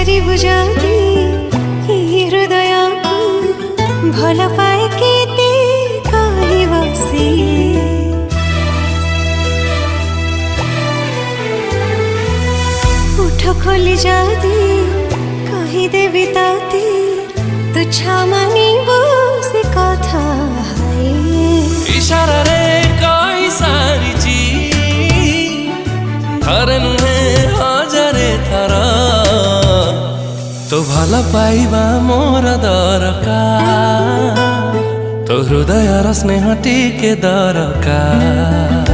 पचारिबु जदि हृदय को भल पाए केते कहबो से उठ खोली जदि कहीदेवी ताते तुझा मानिबो से कथा इशारा रे कई सारी थरे नुहे हजारे थर तो भल पाइबा मोर दरकार तो हृदय स्नेह टिके दरकार।